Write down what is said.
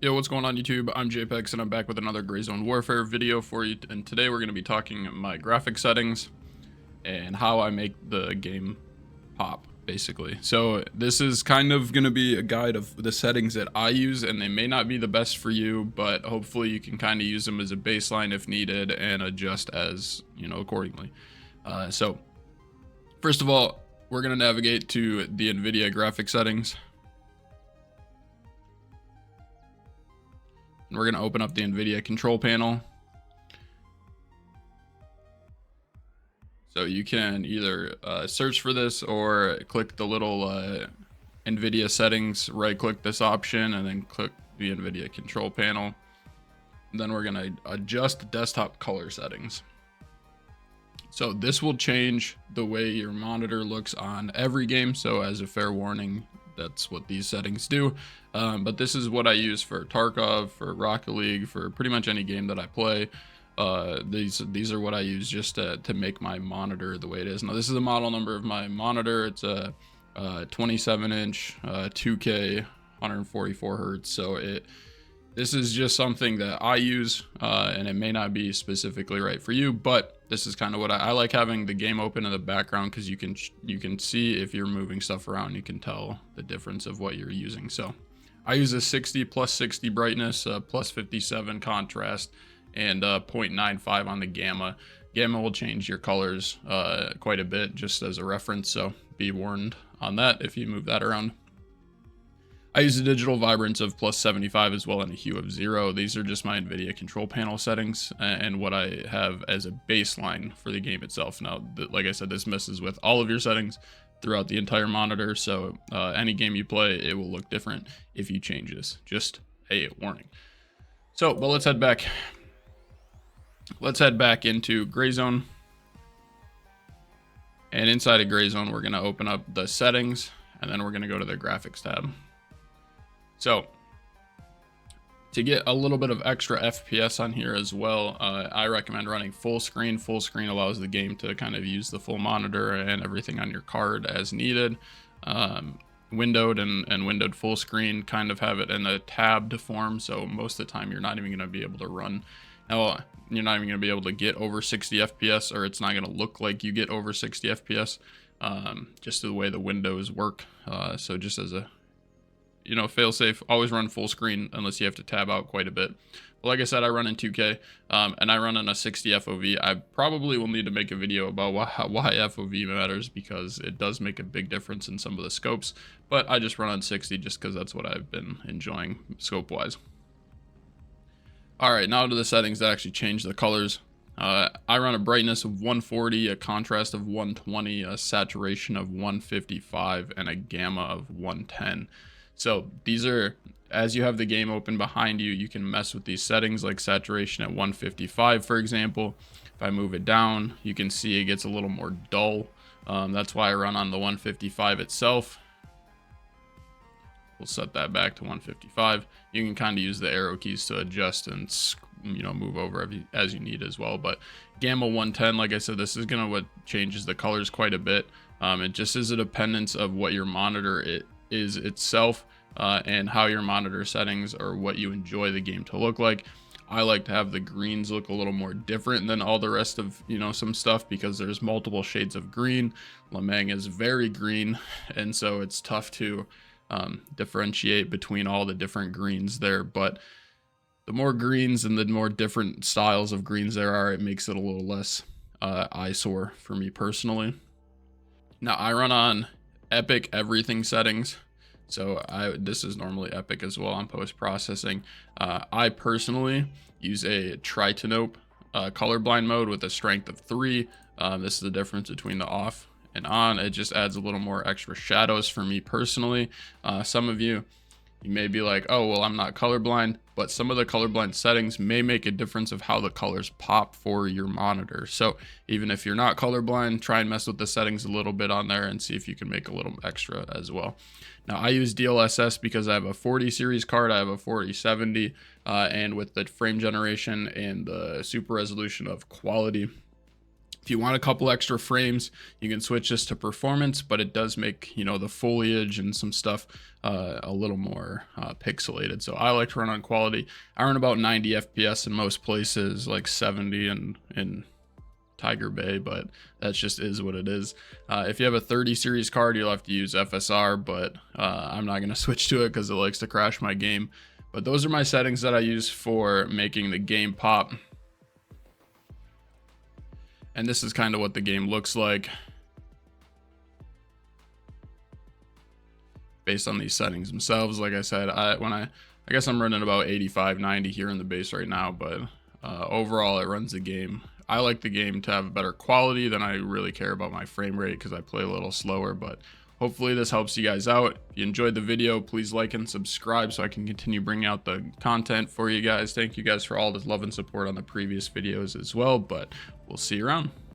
Yo, what's going on YouTube? I'm JPEX and I'm back with another Gray Zone Warfare video for you. And today we're going to be talking my graphic settings and how I make the game pop, basically. So this is kind of going to be a guide of the settings that I use, and they may not be the best for you, but hopefully you can kind of use them as a baseline if needed and adjust as, accordingly. So first of all, we're going to navigate to the Nvidia graphic settings. And we're going to open up the Nvidia control panel. So you can either search for this or click the little Nvidia settings, right click this option and then click the Nvidia control panel. And then we're going to adjust desktop color settings. So this will change the way your monitor looks on every game. So as a fair warning, that's what these settings do. But this is what I use for Tarkov, for Rocket League, for pretty much any game that I play. These are what I use just to make my monitor the way it is. Now this is the model number of my monitor. It's a 27-inch 2K 144 hertz. So this is just something that I use, and it may not be specifically right for you, but this is kind of what I like, having the game open in the background, because you can see if you're moving stuff around, you can tell the difference of what you're using. So I use a 60 plus 60 brightness, plus 57 contrast, and 0.95 on the gamma. Gamma will change your colors quite a bit, just as a reference, so be warned on that if you move that around. I use a digital vibrance of plus 75 as well, and a hue of 0. These are just my Nvidia control panel settings and what I have as a baseline for the game itself. Now, like I said, this messes with all of your settings throughout the entire monitor, so any game you play, it will look different if you change this. Just a warning. So, but let's head back. Let's head back into Gray Zone. And inside of Gray Zone, we're going to open up the settings, and then we're going to go to the graphics tab. So to get a little bit of extra FPS on here as well, I recommend running full screen. Full screen allows the game to kind of use the full monitor and everything on your card as needed. Windowed and windowed full screen kind of have it in a tabbed form, so most of the time you're not even going to be able to run. Now, you're not even going to be able to get over 60 FPS, or it's not going to look like you get over 60 FPS, just the way the windows work. So just as a fail safe, always run full screen unless you have to tab out quite a bit. But like I said, I run in 2K, and I run on a 60 FOV. I probably will need to make a video about why FOV matters, because it does make a big difference in some of the scopes. But I just run on 60 just because that's what I've been enjoying scope-wise. All right, now to the settings that actually change the colors. I run a brightness of 140, a contrast of 120, a saturation of 155, and a gamma of 110. So these are, as you have the game open behind you, you can mess with these settings, like saturation at 155, for example. If I move it down, you can see it gets a little more dull. That's why I run on the 155 itself. We'll set that back to 155. You can kind of use the arrow keys to adjust and move over as you need as well. But gamma 110, like I said, this is gonna what changes the colors quite a bit. It just is a dependence of what your monitor is itself, and how your monitor settings or what you enjoy the game to look like. I like to have the greens look a little more different than all the rest of some stuff, because there's multiple shades of green. Lamang is very green, and so it's tough to differentiate between all the different greens there. But the more greens and the more different styles of greens there are, it makes it a little less eyesore for me personally. Now I run on epic everything settings, so this is normally epic as well on post-processing. I personally use a tritanope colorblind mode with a strength of 3. This is the difference between the off and on. It just adds a little more extra shadows for me personally. Some of you may be like, oh well, I'm not colorblind, but some of the colorblind settings may make a difference of how the colors pop for your monitor. So even if you're not colorblind, try and mess with the settings a little bit on there and see if you can make a little extra as well. Now I use DLSS because I have a 40 series card, I have a 4070, and with the frame generation and the super resolution of quality, If you want a couple extra frames, you can switch this to performance, but it does make, the foliage and some stuff a little more pixelated. So I like to run on quality. I run about 90 FPS in most places, like 70 in Tiger Bay, but that just is what it is. If you have a 30 series card, you'll have to use FSR, but I'm not going to switch to it because it likes to crash my game. But those are my settings that I use for making the game pop. And this is kind of what the game looks like based on these settings themselves. Like I said, I guess I'm running about 85, 90 here in the base right now, but overall it runs the game. I like the game to have better quality than I really care about my frame rate because I play a little slower, but hopefully this helps you guys out. If you enjoyed the video, please like and subscribe so I can continue bringing out the content for you guys. Thank you guys for all the love and support on the previous videos as well, but we'll see you around.